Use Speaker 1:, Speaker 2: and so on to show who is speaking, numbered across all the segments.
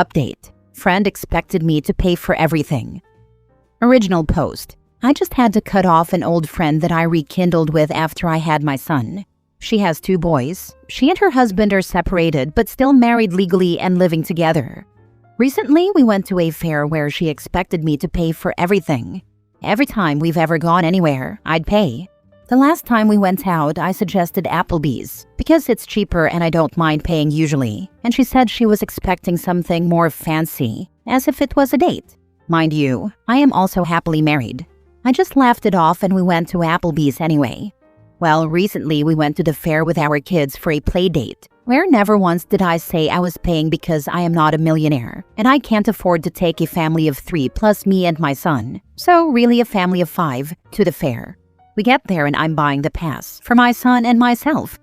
Speaker 1: Update. Friend expected me to pay for everything. Original post. I just had to cut off an old friend that I rekindled with after I had my son. She has 2 boys. She and her husband are separated but still married legally and living together. Recently, we went to a fair where she expected me to pay for everything. Every time we've ever gone anywhere, I'd pay. The last time we went out, I suggested Applebee's because it's cheaper and I don't mind paying usually. And she said she was expecting something more fancy, as if it was a date. Mind you, I am also happily married. I just laughed it off and we went to Applebee's anyway. Well, recently we went to the fair with our kids for a play date, where never once did I say I was paying because I am not a millionaire and I can't afford to take a family of 3 plus me and my son, so really a family of 5, to the fair. We get there and I'm buying the pass for my son and myself.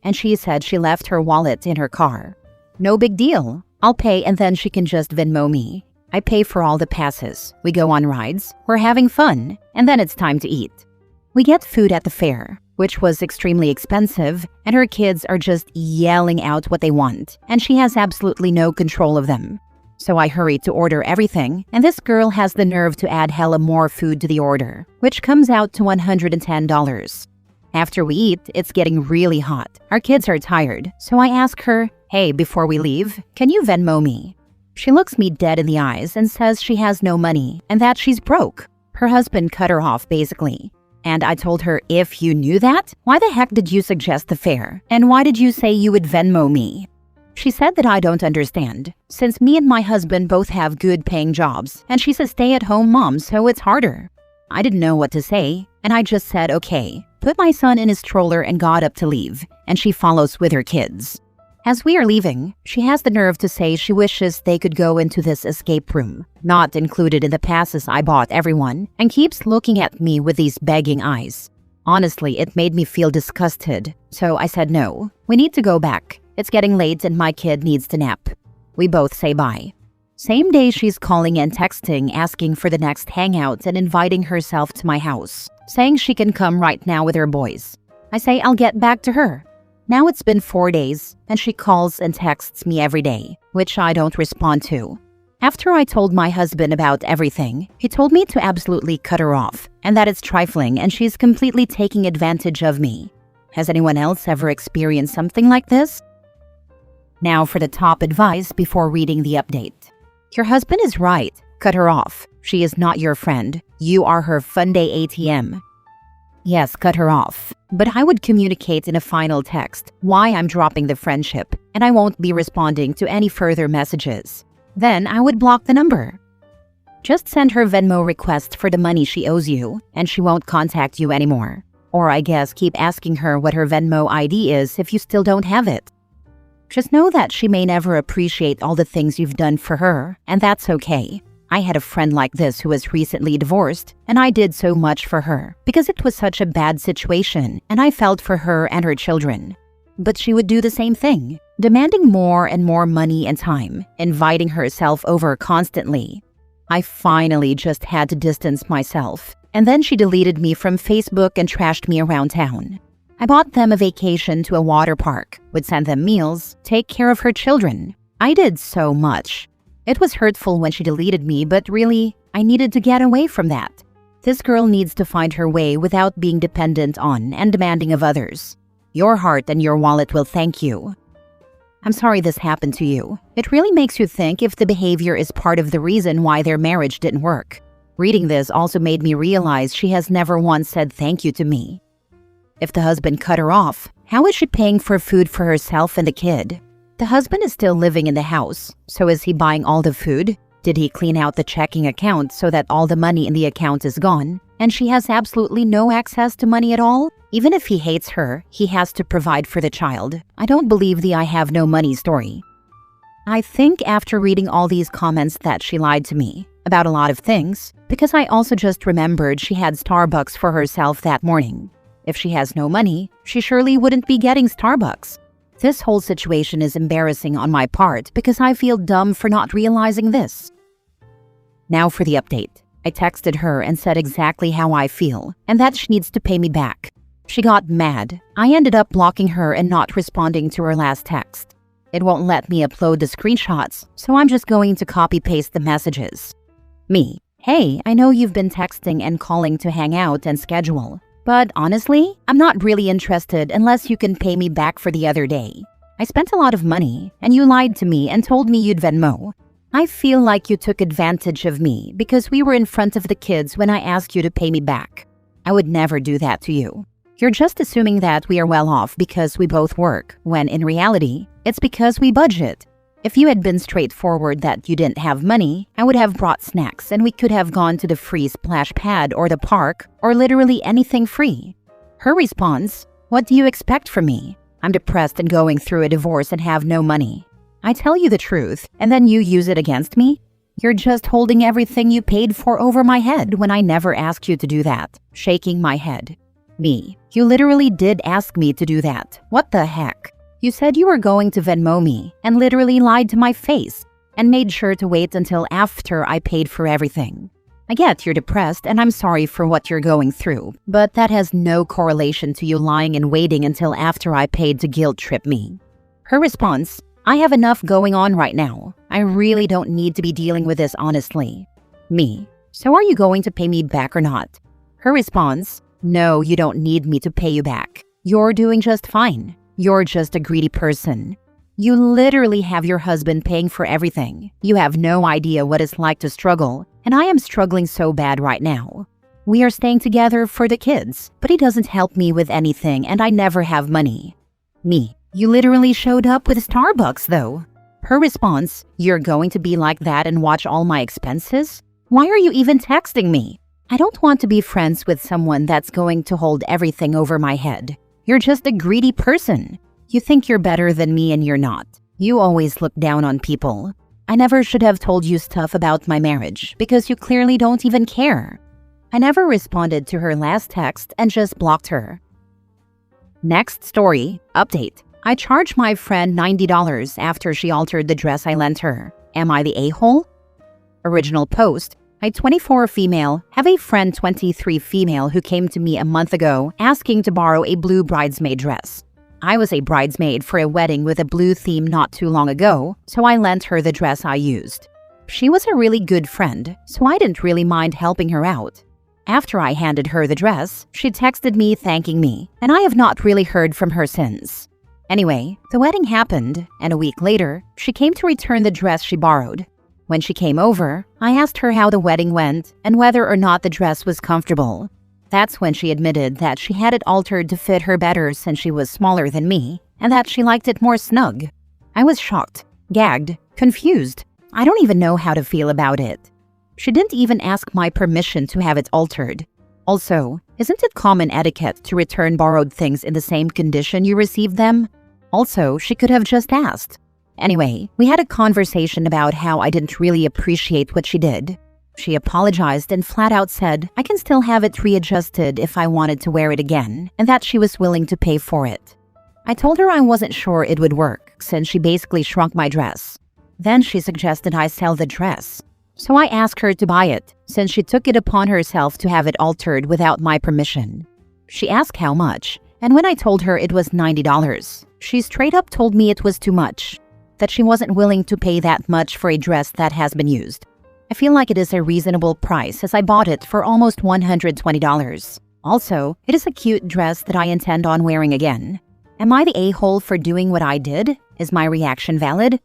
Speaker 1: And she said she left her wallet in her car. No big deal. I'll pay and then she can just Venmo me. I pay for all the passes. We go on rides. We're having fun. And then it's time to eat. We get food at the fair, which was extremely expensive, and her kids are just yelling out what they want, and she has absolutely no control of them. So I hurry to order everything, and this girl has the nerve to add hella more food to the order, which comes out to $110. After we eat, it's getting really hot. Our kids are tired, so I ask her, "Hey, before we leave, can you Venmo me?" She looks me dead in the eyes and says she has no money and that she's broke. Her husband cut her off, basically. And I told her, if you knew that, why the heck did you suggest the fare? And why did you say you would Venmo me? She said that I don't understand, since me and my husband both have good paying jobs, and she's a stay-at-home mom, so it's harder. I didn't know what to say, and I just said, okay, put my son in his stroller and got up to leave, and she follows with her kids. As we are leaving, she has the nerve to say she wishes they could go into this escape room, not included in the passes I bought everyone, and keeps looking at me with these begging eyes. Honestly, it made me feel disgusted, so I said no. We need to go back. It's getting late and my kid needs to nap. We both say bye. Same day she's calling and texting asking for the next hangout and inviting herself to my house, saying she can come right now with her boys. I say I'll get back to her. Now it's been 4 days, and she calls and texts me every day, which I don't respond to. After I told my husband about everything, he told me to absolutely cut her off, and that it's trifling and she's completely taking advantage of me. Has anyone else ever experienced something like this? Now for the top advice before reading the update. Your husband is right. Cut her off. She is not your friend. You are her fun day ATM. Yes, cut her off. But I would communicate in a final text why I'm dropping the friendship, and I won't be responding to any further messages. Then I would block the number. Just send her Venmo request for the money she owes you, and she won't contact you anymore. Or I guess keep asking her what her Venmo ID is if you still don't have it. Just know that she may never appreciate all the things you've done for her, and that's okay. I had a friend like this who was recently divorced, and I did so much for her because it was such a bad situation and I felt for her and her children. But she would do the same thing, demanding more and more money and time, inviting herself over constantly. I finally just had to distance myself, and then she deleted me from Facebook and trashed me around town. I bought them a vacation to a water park, would send them meals, take care of her children. I did so much. It was hurtful when she deleted me, but really, I needed to get away from that. This girl needs to find her way without being dependent on and demanding of others. Your heart and your wallet will thank you. I'm sorry this happened to you. It really makes you think if the behavior is part of the reason why their marriage didn't work. Reading this also made me realize she has never once said thank you to me. If the husband cut her off, how is she paying for food for herself and the kid? The husband is still living in the house, so is he buying all the food? Did he clean out the checking account so that all the money in the account is gone, and she has absolutely no access to money at all? Even if he hates her, he has to provide for the child. I don't believe the I have no money story. I think after reading all these comments that she lied to me about a lot of things, because I also just remembered she had Starbucks for herself that morning. If she has no money, she surely wouldn't be getting Starbucks. This whole situation is embarrassing on my part because I feel dumb for not realizing this. Now for the update. I texted her and said exactly how I feel and that she needs to pay me back. She got mad. I ended up blocking her and not responding to her last text. It won't let me upload the screenshots, so I'm just going to copy-paste the messages. Me: hey, I know you've been texting and calling to hang out and schedule, but honestly, I'm not really interested unless you can pay me back for the other day. I spent a lot of money, and you lied to me and told me you'd Venmo. I feel like you took advantage of me because we were in front of the kids when I asked you to pay me back. I would never do that to you. You're just assuming that we are well off because we both work, when in reality, it's because we budget. If you had been straightforward that you didn't have money, I would have brought snacks and we could have gone to the free splash pad or the park or literally anything free. Her response: what do you expect from me? I'm depressed and going through a divorce and have no money. I tell you the truth, and then you use it against me? You're just holding everything you paid for over my head when I never asked you to do that. Shaking my head. Me: you literally did ask me to do that. What the heck? You said you were going to Venmo me and literally lied to my face and made sure to wait until after I paid for everything. I get you're depressed and I'm sorry for what you're going through, but that has no correlation to you lying and waiting until after I paid to guilt trip me. Her response: I have enough going on right now. I really don't need to be dealing with this honestly. Me: so are you going to pay me back or not? Her response: no, you don't need me to pay you back. You're doing just fine. You're just a greedy person. You literally have your husband paying for everything. You have no idea what it's like to struggle, and I am struggling so bad right now. We are staying together for the kids, but he doesn't help me with anything and I never have money. Me: you literally showed up with Starbucks though. Her response: you're going to be like that and watch all my expenses? Why are you even texting me? I don't want to be friends with someone that's going to hold everything over my head. You're just a greedy person. You think you're better than me and you're not. You always look down on people. I never should have told you stuff about my marriage because you clearly don't even care. I never responded to her last text and just blocked her. Next story, update. I charged my friend $90 after she altered the dress I lent her. Am I the a-hole? Original post. I, 24 female, have a friend 23 female who came to me a month ago asking to borrow a blue bridesmaid dress. I was a bridesmaid for a wedding with a blue theme not too long ago, so I lent her the dress I used. She was a really good friend, so I didn't really mind helping her out. After I handed her the dress, she texted me thanking me, and I have not really heard from her since. Anyway, the wedding happened, and a week later, she came to return the dress she borrowed. When she came over, I asked her how the wedding went and whether or not the dress was comfortable. That's when she admitted that she had it altered to fit her better since she was smaller than me, and that she liked it more snug. I was shocked, gagged, confused. I don't even know how to feel about it. She didn't even ask my permission to have it altered. Also, isn't it common etiquette to return borrowed things in the same condition you received them? Also, she could have just asked. Anyway, we had a conversation about how I didn't really appreciate what she did. She apologized and flat out said I can still have it readjusted if I wanted to wear it again, and that she was willing to pay for it. I told her I wasn't sure it would work, since she basically shrunk my dress. Then she suggested I sell the dress. So I asked her to buy it, since she took it upon herself to have it altered without my permission. She asked how much, and when I told her it was $90, she straight up told me it was too much, that she wasn't willing to pay that much for a dress that has been used. I feel like it is a reasonable price as I bought it for almost $120. Also, it is a cute dress that I intend on wearing again. Am I the a-hole for doing what I did? Is my reaction valid?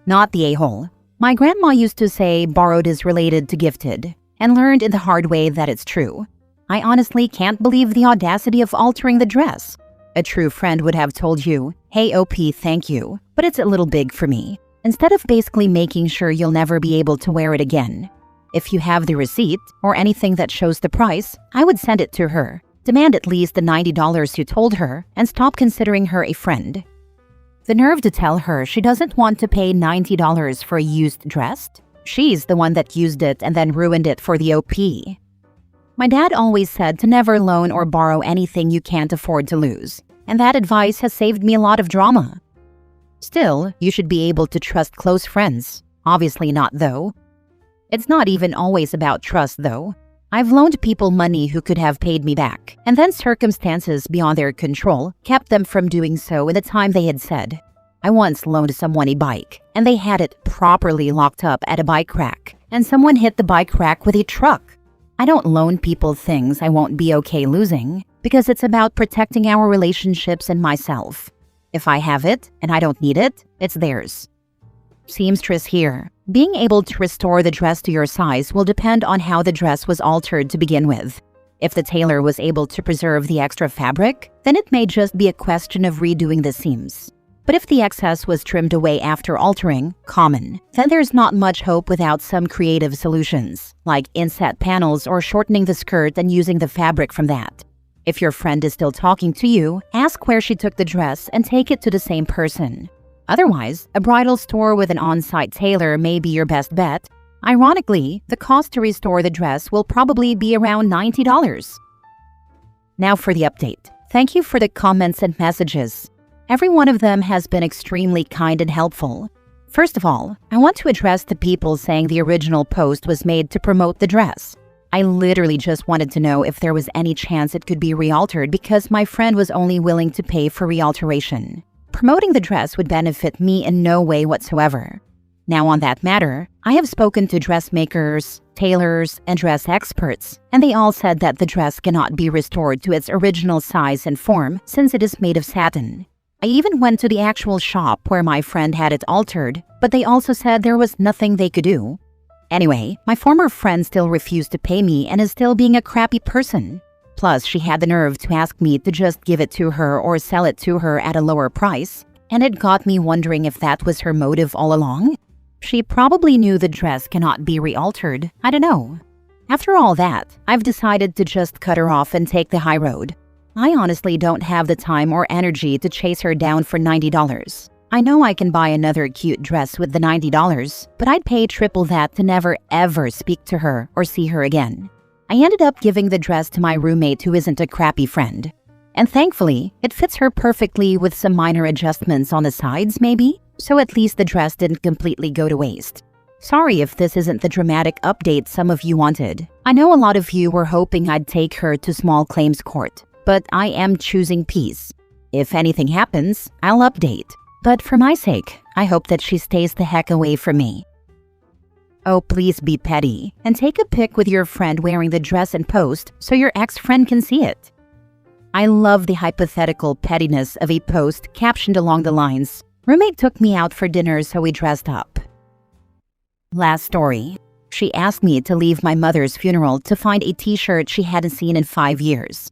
Speaker 1: Not the a-hole. My grandma used to say borrowed is related to gifted, and learned in the hard way that it's true. I honestly can't believe the audacity of altering the dress. A true friend would have told you, hey OP, thank you, but it's a little big for me, instead of basically making sure you'll never be able to wear it again. If you have the receipt, or anything that shows the price, I would send it to her, demand at least the $90 you told her, and stop considering her a friend. The nerve to tell her she doesn't want to pay $90 for a used dress? She's the one that used it and then ruined it for the OP. My dad always said to never loan or borrow anything you can't afford to lose, and that advice has saved me a lot of drama. Still, you should be able to trust close friends. Obviously not, though. It's not even always about trust, though. I've loaned people money who could have paid me back, and then circumstances beyond their control kept them from doing so in the time they had said. I once loaned someone a bike, and they had it properly locked up at a bike rack, and someone hit the bike rack with a truck. I don't loan people things I won't be okay losing, because it's about protecting our relationships and myself. If I have it and I don't need it, it's theirs. Seamstress here. Being able to restore the dress to your size will depend on how the dress was altered to begin with. If the tailor was able to preserve the extra fabric, then it may just be a question of redoing the seams. But if the excess was trimmed away after altering, common, then there's not much hope without some creative solutions, like inset panels or shortening the skirt and using the fabric from that. If your friend is still talking to you, ask where she took the dress and take it to the same person. Otherwise, a bridal store with an on-site tailor may be your best bet. Ironically, the cost to restore the dress will probably be around $90. Now for the update. Thank you for the comments and messages. Every one of them has been extremely kind and helpful. First of all, I want to address the people saying the original post was made to promote the dress. I literally just wanted to know if there was any chance it could be realtered because my friend was only willing to pay for realteration. Promoting the dress would benefit me in no way whatsoever. Now on that matter, I have spoken to dressmakers, tailors, and dress experts, and they all said that the dress cannot be restored to its original size and form since it is made of satin. I even went to the actual shop where my friend had it altered, but they also said there was nothing they could do. Anyway, my former friend still refused to pay me and is still being a crappy person. Plus, she had the nerve to ask me to just give it to her or sell it to her at a lower price, and it got me wondering if that was her motive all along. She probably knew the dress cannot be realtered. I don't know. After all that, I've decided to just cut her off and take the high road. I honestly don't have the time or energy to chase her down for $90. I know I can buy another cute dress with the $90, but I'd pay triple that to never ever speak to her or see her again. I ended up giving the dress to my roommate who isn't a crappy friend. And thankfully, it fits her perfectly with some minor adjustments on the sides maybe, so at least the dress didn't completely go to waste. Sorry if this isn't the dramatic update some of you wanted. I know a lot of you were hoping I'd take her to small claims court, but I am choosing peace. If anything happens, I'll update. But for my sake, I hope that she stays the heck away from me. Oh, please be petty and take a pic with your friend wearing the dress and post so your ex-friend can see it. I love the hypothetical pettiness of a post captioned along the lines, "Roommate took me out for dinner so we dressed up." Last story. She asked me to leave my mother's funeral to find a t-shirt she hadn't seen in 5 years.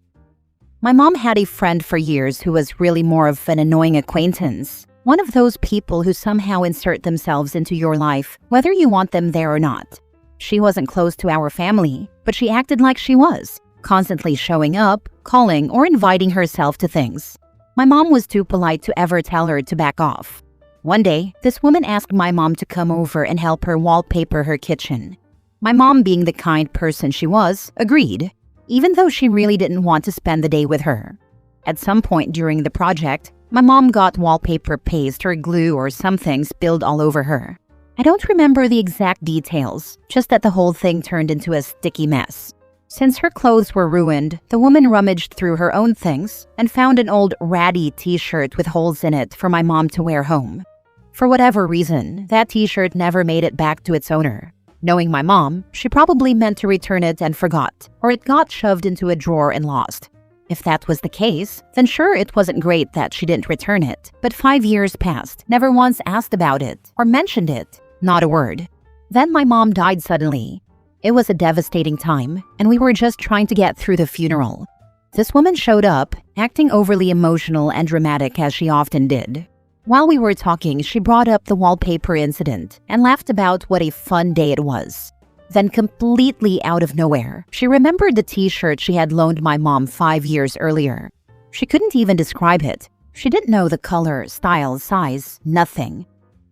Speaker 1: My mom had a friend for years who was really more of an annoying acquaintance. One of those people who somehow insert themselves into your life, whether you want them there or not. She wasn't close to our family, but she acted like she was, constantly showing up, calling, or inviting herself to things. My mom was too polite to ever tell her to back off. One day, this woman asked my mom to come over and help her wallpaper her kitchen. My mom, being the kind person she was, agreed, even though she really didn't want to spend the day with her. At some point during the project, my mom got wallpaper paste or glue or something spilled all over her. I don't remember the exact details, just that the whole thing turned into a sticky mess. Since her clothes were ruined, the woman rummaged through her own things and found an old ratty t-shirt with holes in it for my mom to wear home. For whatever reason, that t-shirt never made it back to its owner. Knowing my mom, she probably meant to return it and forgot, or it got shoved into a drawer and lost. If that was the case, then sure, it wasn't great that she didn't return it, but 5 years passed, never once asked about it or mentioned it, not a word. Then my mom died suddenly. It was a devastating time, and we were just trying to get through the funeral. This woman showed up, acting overly emotional and dramatic as she often did. While we were talking, she brought up the wallpaper incident and laughed about what a fun day it was. Then completely out of nowhere, she remembered the t-shirt she had loaned my mom 5 years earlier. She couldn't even describe it. She didn't know the color, style, size, nothing.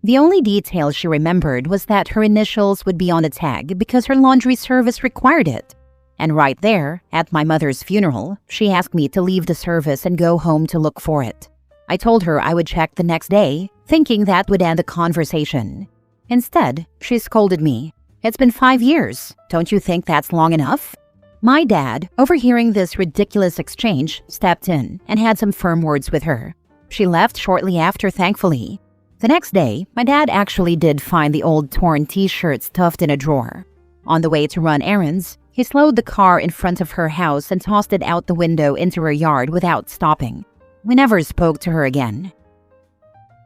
Speaker 1: The only detail she remembered was that her initials would be on the tag because her laundry service required it. And right there, at my mother's funeral, she asked me to leave the service and go home to look for it. I told her I would check the next day, thinking that would end the conversation. Instead, she scolded me. "It's been 5 years. Don't you think that's long enough?" My dad, overhearing this ridiculous exchange, stepped in and had some firm words with her. She left shortly after, thankfully. The next day, my dad actually did find the old torn t-shirt stuffed in a drawer. On the way to run errands, he slowed the car in front of her house and tossed it out the window into her yard without stopping. We never spoke to her again.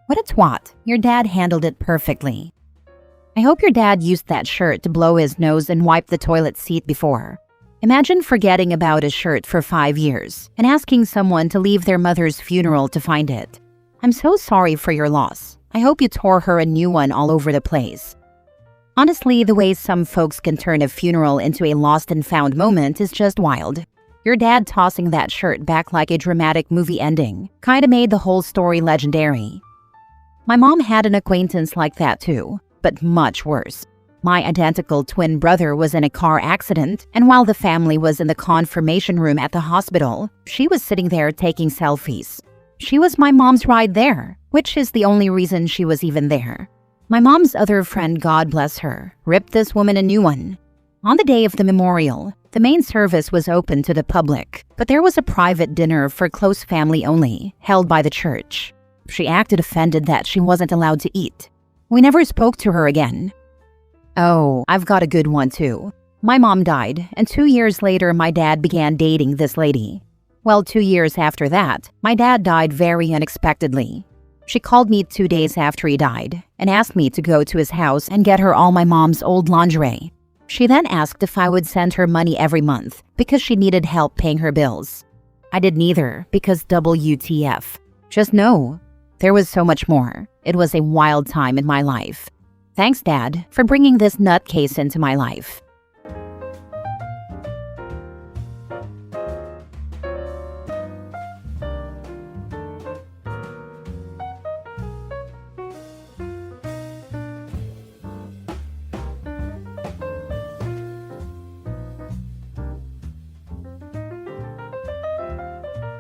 Speaker 1: What a twat. Your dad handled it perfectly. I hope your dad used that shirt to blow his nose and wipe the toilet seat before. Imagine forgetting about a shirt for 5 years and asking someone to leave their mother's funeral to find it. I'm so sorry for your loss. I hope you tore her a new one all over the place. Honestly, the way some folks can turn a funeral into a lost and found moment is just wild. Your dad tossing that shirt back like a dramatic movie ending kinda made the whole story legendary. My mom had an acquaintance like that too, but much worse. My identical twin brother was in a car accident, and while the family was in the confirmation room at the hospital, she was sitting there taking selfies. She was my mom's ride there, which is the only reason she was even there. My mom's other friend, God bless her, ripped this woman a new one. On the day of the memorial, the main service was open to the public, but there was a private dinner for close family only, held by the church. She acted offended that she wasn't allowed to eat. We never spoke to her again. Oh, I've got a good one too. My mom died, and 2 years later my dad began dating this lady. Well, 2 years after that, my dad died very unexpectedly. She called me 2 days after he died and asked me to go to his house and get her all my mom's old lingerie. She then asked if I would send her money every month because she needed help paying her bills. I did neither because WTF. Just no. There was so much more. It was a wild time in my life. Thanks, Dad, for bringing this nutcase into my life.